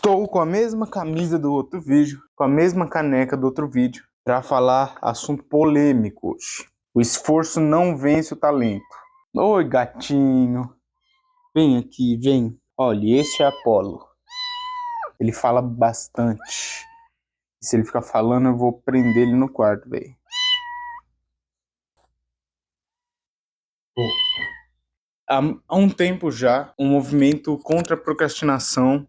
Estou com a mesma camisa do outro vídeo, com a mesma caneca do outro vídeo, para falar assunto polêmico hoje. O esforço não vence o talento. Oi, gatinho. Vem aqui, vem. Olha, esse é Apolo. Ele fala bastante. Se ele ficar falando, eu vou prender ele no quarto, velho. Há um tempo já, um movimento contra a procrastinação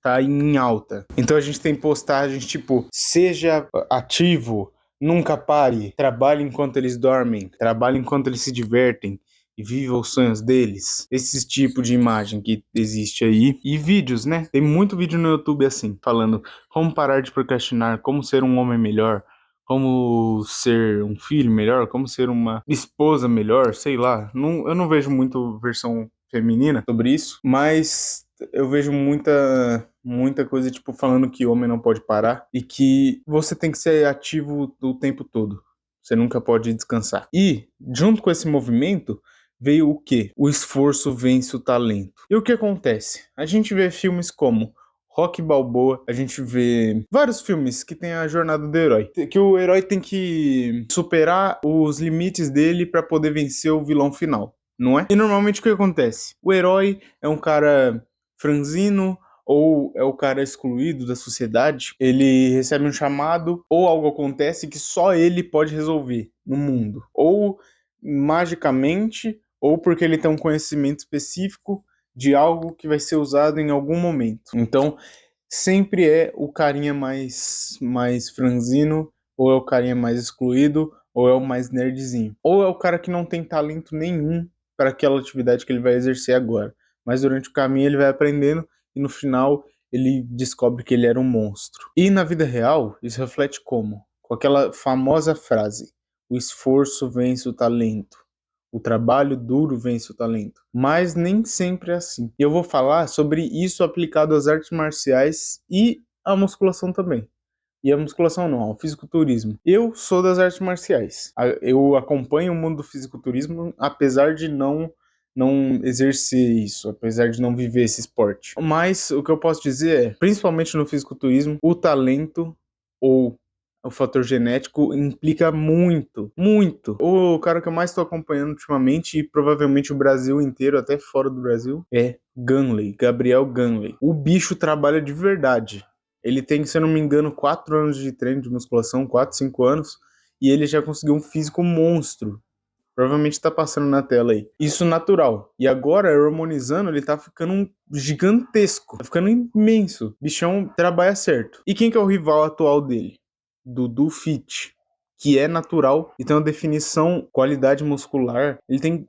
tá em alta. Então a gente tem postagens tipo: seja ativo, nunca pare, trabalhe enquanto eles dormem, trabalhe enquanto eles se divertem e viva os sonhos deles. Esse tipo de imagem que existe aí. E vídeos, né? Tem muito vídeo no YouTube assim, falando como parar de procrastinar, como ser um homem melhor, como ser um filho melhor, como ser uma esposa melhor, sei lá. Eu não vejo muito versão feminina sobre isso, mas eu vejo muita coisa, tipo, falando que homem não pode parar e que você tem que ser ativo o tempo todo. Você nunca pode descansar. E, junto com esse movimento, veio o quê? O esforço vence o talento. E o que acontece? A gente vê filmes como Rocky Balboa, a gente vê vários filmes que tem a jornada do herói. Que o herói tem que superar os limites dele para poder vencer o vilão final, não é? E normalmente o que acontece? O herói é um cara franzino, ou é o cara excluído da sociedade, ele recebe um chamado, ou algo acontece que só ele pode resolver no mundo. Ou magicamente, ou porque ele tem um conhecimento específico de algo que vai ser usado em algum momento. Então, sempre é o carinha mais franzino, ou é o carinha mais excluído, ou é o mais nerdzinho. Ou é o cara que não tem talento nenhum para aquela atividade que ele vai exercer agora. Mas durante o caminho ele vai aprendendo e no final ele descobre que ele era um monstro. E na vida real, isso reflete como? Com aquela famosa frase: o esforço vence o talento. O trabalho duro vence o talento. Mas nem sempre é assim. E eu vou falar sobre isso aplicado às artes marciais e à musculação também. E a musculação não, ao fisiculturismo. Eu sou das artes marciais. Eu acompanho o mundo do fisiculturismo, apesar de não exercer isso, apesar de não viver esse esporte. Mas o que eu posso dizer é, principalmente no fisiculturismo, o talento ou o fator genético implica muito, muito. O cara que eu mais estou acompanhando ultimamente, e provavelmente o Brasil inteiro, até fora do Brasil, é Ganley, Gabriel Ganley. O bicho trabalha de verdade. Ele tem, se eu não me engano, 4 anos de treino de musculação, 4, 5 anos, e ele já conseguiu um físico monstro. Provavelmente tá passando na tela aí. Isso natural. E agora, harmonizando, ele tá ficando um gigantesco. Tá ficando imenso. O bichão trabalha certo. E quem que é o rival atual dele? Dudu Fit. Que é natural e tem uma definição, qualidade muscular. Ele tem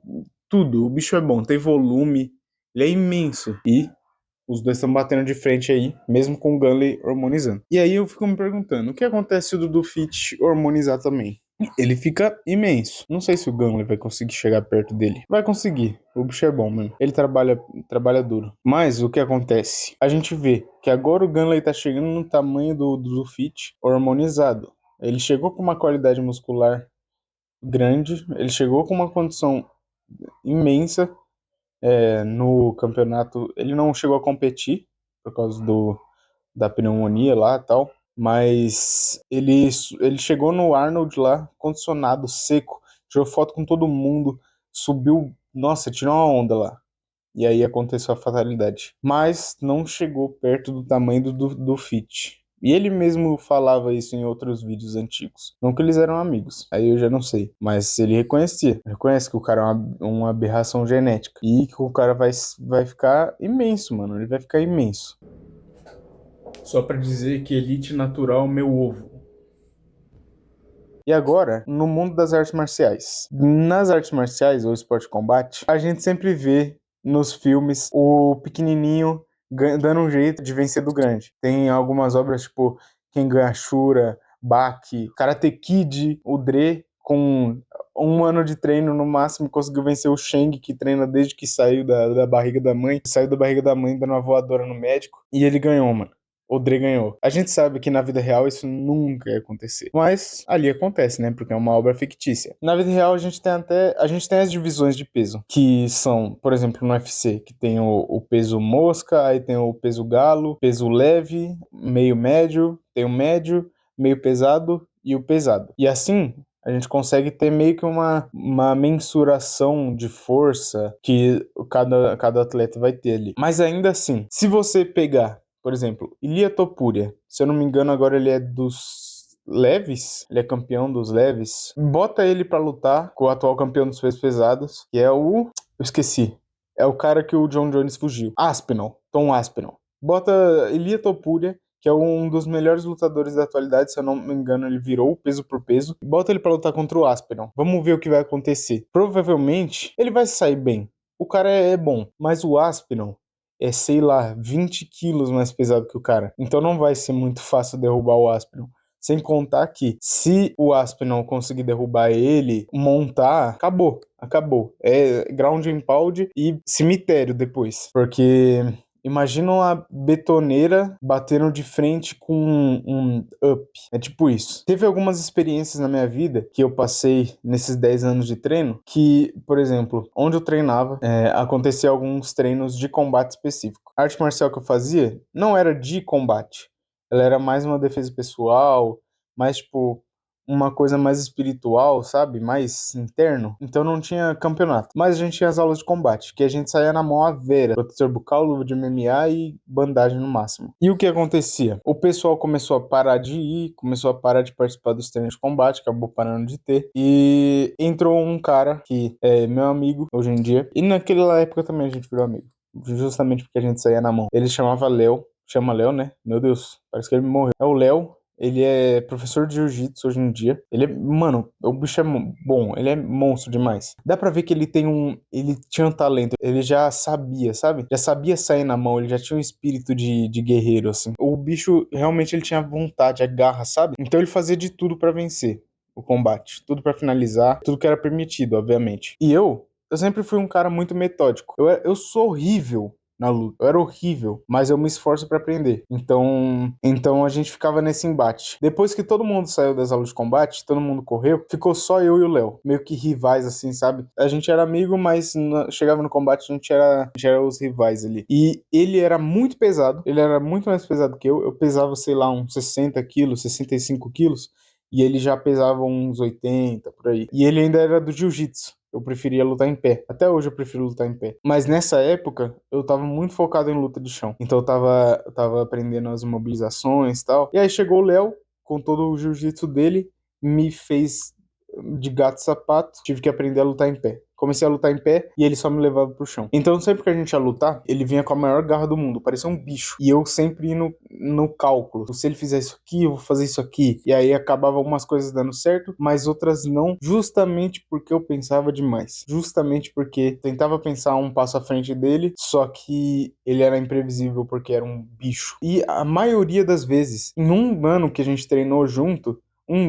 tudo. O bicho é bom. Tem volume. Ele é imenso. E os dois estão batendo de frente aí, mesmo com o Gunley hormonizando. E aí eu fico me perguntando, o que acontece se o Dudu Fit hormonizar também? Ele fica imenso. Não sei se o Gunley vai conseguir chegar perto dele. Vai conseguir. O bicho é bom mesmo. Ele trabalha duro. Mas o que acontece? A gente vê que agora o Gunley tá chegando no tamanho do Dudu Fit hormonizado. Ele chegou com uma qualidade muscular grande. Ele chegou com uma condição imensa. No campeonato, ele não chegou a competir por causa da pneumonia lá e tal, mas ele chegou no Arnold lá, condicionado, seco, tirou foto com todo mundo, subiu, nossa, tirou uma onda lá. E aí aconteceu a fatalidade. Mas não chegou perto do tamanho do Fit. E ele mesmo falava isso em outros vídeos antigos. Não que eles eram amigos, aí eu já não sei. Mas ele reconhecia. Reconhece que o cara é uma aberração genética. E que o cara vai ficar imenso, mano. Ele vai ficar imenso. Só pra dizer que elite natural, meu ovo. E agora, no mundo das artes marciais. Nas artes marciais, ou esporte de combate, a gente sempre vê nos filmes o pequenininho dando um jeito de vencer do grande. Tem algumas obras tipo Kengan Ashura, Baki, Karate Kid, o Dre, com 1 ano de treino no máximo, conseguiu vencer o Shang, que treina desde que saiu da barriga da mãe. Saiu da barriga da mãe dando uma voadora no médico. E ele ganhou, mano. o Dre ganhou. A gente sabe que na vida real isso nunca ia acontecer. Mas ali acontece, né? Porque é uma obra fictícia. Na vida real a gente tem as divisões de peso, que são, por exemplo, no UFC, que tem o peso mosca, aí tem o peso galo, peso leve, meio médio, tem o médio, meio pesado e o pesado. E assim, a gente consegue ter meio que uma mensuração de força que cada atleta vai ter ali. Mas ainda assim, se você pegar, por exemplo, Ilia Topuria, se eu não me engano, agora ele é dos leves, ele é campeão dos leves. Bota ele pra lutar com o atual campeão dos pesos pesados, que é o... Eu esqueci. É o cara que o John Jones fugiu. Aspinall. Tom Aspinall. Bota Ilia Topuria, que é um dos melhores lutadores da atualidade, se eu não me engano, ele virou peso por peso. Bota ele pra lutar contra o Aspinall. Vamos ver o que vai acontecer. Provavelmente, ele vai sair bem. O cara é bom, mas o Aspinall é, sei lá, 20 quilos mais pesado que o cara. Então não vai ser muito fácil derrubar o Aspinall. Sem contar que, se o Aspinall conseguir derrubar ele, montar, acabou. Acabou. É ground and pound e cemitério depois. Porque imagina uma betoneira batendo de frente com um up. É tipo isso. Teve algumas experiências na minha vida que eu passei nesses 10 anos de treino que, por exemplo, onde eu treinava, acontecia alguns treinos de combate específico. A arte marcial que eu fazia não era de combate. Ela era mais uma defesa pessoal, mais tipo uma coisa mais espiritual, sabe? Mais interno. Então não tinha campeonato. Mas a gente tinha as aulas de combate, que a gente saía na mão à vera. Protetor bucal, luva de MMA e bandagem no máximo. E o que acontecia? O pessoal começou a parar de ir, começou a parar de participar dos treinos de combate, acabou parando de ter. E entrou um cara que é meu amigo hoje em dia. E naquela época também a gente virou amigo. Justamente porque a gente saía na mão. Ele chamava Léo. Chama Léo, né? Meu Deus, parece que ele morreu. É o Léo. Ele é professor de jiu-jitsu hoje em dia. Ele é, mano, o bicho é bom, ele é monstro demais. Dá pra ver que ele tinha um talento, ele já sabia, sabe? Já sabia sair na mão, ele já tinha um espírito de guerreiro, assim. O bicho, realmente, ele tinha vontade, a garra, sabe? Então ele fazia de tudo pra vencer o combate, tudo pra finalizar, tudo que era permitido, obviamente. E eu sempre fui um cara muito metódico. Eu sou horrível na luta. Eu era horrível, mas eu me esforço pra aprender. Então a gente ficava nesse embate. Depois que todo mundo saiu das aulas de combate, todo mundo correu, ficou só eu e o Léo, meio que rivais assim, sabe? A gente era amigo, mas chegava no combate a gente era os rivais ali. E ele era muito pesado, ele era muito mais pesado que eu. Eu pesava, sei lá, uns 60 quilos, 65 quilos. E ele já pesava uns 80, por aí. E ele ainda era do jiu-jitsu. Eu preferia lutar em pé. Até hoje eu prefiro lutar em pé. Mas nessa época, eu tava muito focado em luta de chão. Então eu tava aprendendo as mobilizações e tal. E aí chegou o Léo, com todo o jiu-jitsu dele, me fez de gato e sapato. Tive que aprender a lutar em pé. Comecei a lutar em pé e ele só me levava pro chão. Então, sempre que a gente ia lutar, ele vinha com a maior garra do mundo, parecia um bicho. E eu sempre ia no cálculo. Se ele fizer isso aqui, eu vou fazer isso aqui. E aí acabava algumas coisas dando certo, mas outras não, justamente porque eu pensava demais. Justamente porque tentava pensar um passo à frente dele, só que ele era imprevisível porque era um bicho. E a maioria das vezes, em um ano que a gente treinou junto,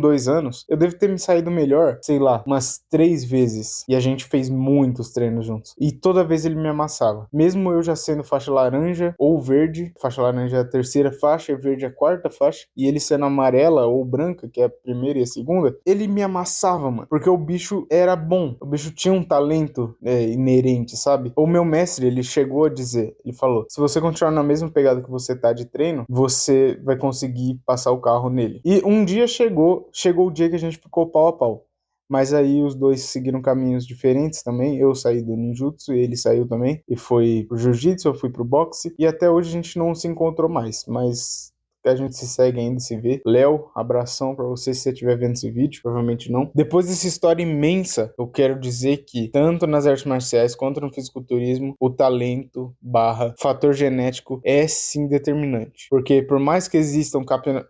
2 anos, eu devo ter me saído melhor, sei lá, umas 3 vezes. E a gente fez muitos treinos juntos. E toda vez ele me amassava. Mesmo eu já sendo faixa laranja ou verde, faixa laranja é a terceira faixa e verde é a quarta faixa, e ele sendo amarela ou branca, que é a primeira e a segunda, ele me amassava, mano. Porque o bicho era bom. O bicho tinha um talento inerente, sabe? O meu mestre, ele chegou a dizer, ele falou, se você continuar na mesma pegada que você tá de treino, você vai conseguir passar o carro nele. E um dia chegou o dia que a gente ficou pau a pau. Mas aí os dois seguiram caminhos diferentes também. Eu saí do ninjutsu e ele saiu também. E foi pro jiu-jitsu, eu fui pro boxe. E até hoje a gente não se encontrou mais. Mas a gente se segue ainda, se vê. Léo, abração pra você se você estiver vendo esse vídeo. Provavelmente não. Depois dessa história imensa, eu quero dizer que, tanto nas artes marciais quanto no fisiculturismo, o talento / fator genético é sim determinante. Porque por mais que existam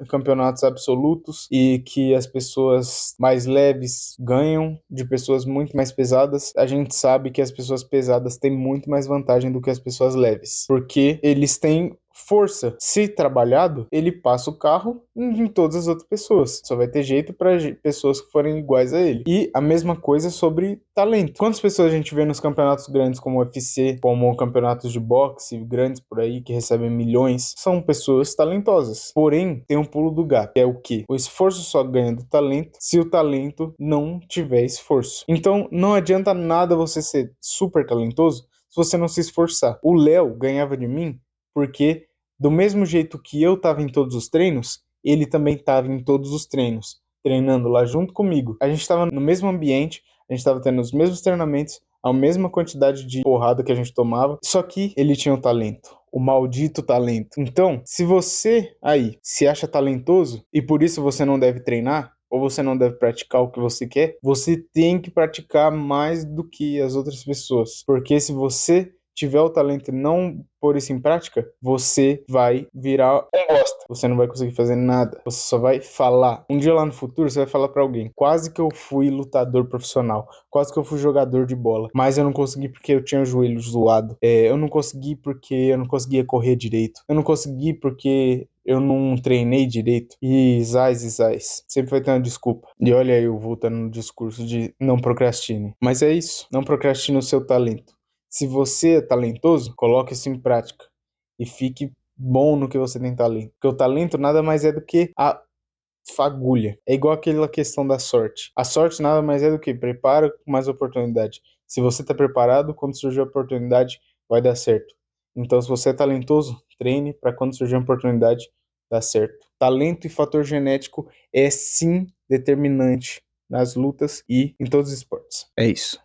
campeonatos absolutos e que as pessoas mais leves ganham de pessoas muito mais pesadas, a gente sabe que as pessoas pesadas têm muito mais vantagem do que as pessoas leves. Porque eles têm força. Se trabalhado, ele passa o carro em todas as outras pessoas. Só vai ter jeito para pessoas que forem iguais a ele. E a mesma coisa sobre talento. Quantas pessoas a gente vê nos campeonatos grandes como o UFC, como campeonatos de boxe grandes por aí que recebem milhões? São pessoas talentosas. Porém, tem um pulo do gato, que é o quê? O esforço só ganha do talento se o talento não tiver esforço. Então, não adianta nada você ser super talentoso se você não se esforçar. O Léo ganhava de mim porque, do mesmo jeito que eu estava em todos os treinos, ele também estava em todos os treinos, treinando lá junto comigo. A gente estava no mesmo ambiente, a gente estava tendo os mesmos treinamentos, a mesma quantidade de porrada que a gente tomava, só que ele tinha o talento. O maldito talento. Então, se você aí se acha talentoso e por isso você não deve treinar, ou você não deve praticar o que você quer, você tem que praticar mais do que as outras pessoas. Porque se você tiver o talento e não pôr isso em prática, você vai virar um bosta. Você não vai conseguir fazer nada. Você só vai falar. Um dia lá no futuro, você vai falar pra alguém: quase que eu fui lutador profissional. Quase que eu fui jogador de bola. Mas eu não consegui porque eu tinha o joelho zoado. Eu não consegui porque eu não conseguia correr direito. Eu não consegui porque eu não treinei direito. E zás. Sempre vai ter uma desculpa. E olha aí eu voltando no discurso de não procrastine. Mas é isso. Não procrastine o seu talento. Se você é talentoso, coloque isso em prática. E fique bom no que você tem talento. Porque o talento nada mais é do que a fagulha. É igual aquela questão da sorte. A sorte nada mais é do que prepara com mais oportunidade. Se você está preparado, quando surgir a oportunidade, vai dar certo. Então, se você é talentoso, treine para quando surgir a oportunidade, dar certo. Talento e fator genético é sim determinante nas lutas e em todos os esportes. É isso.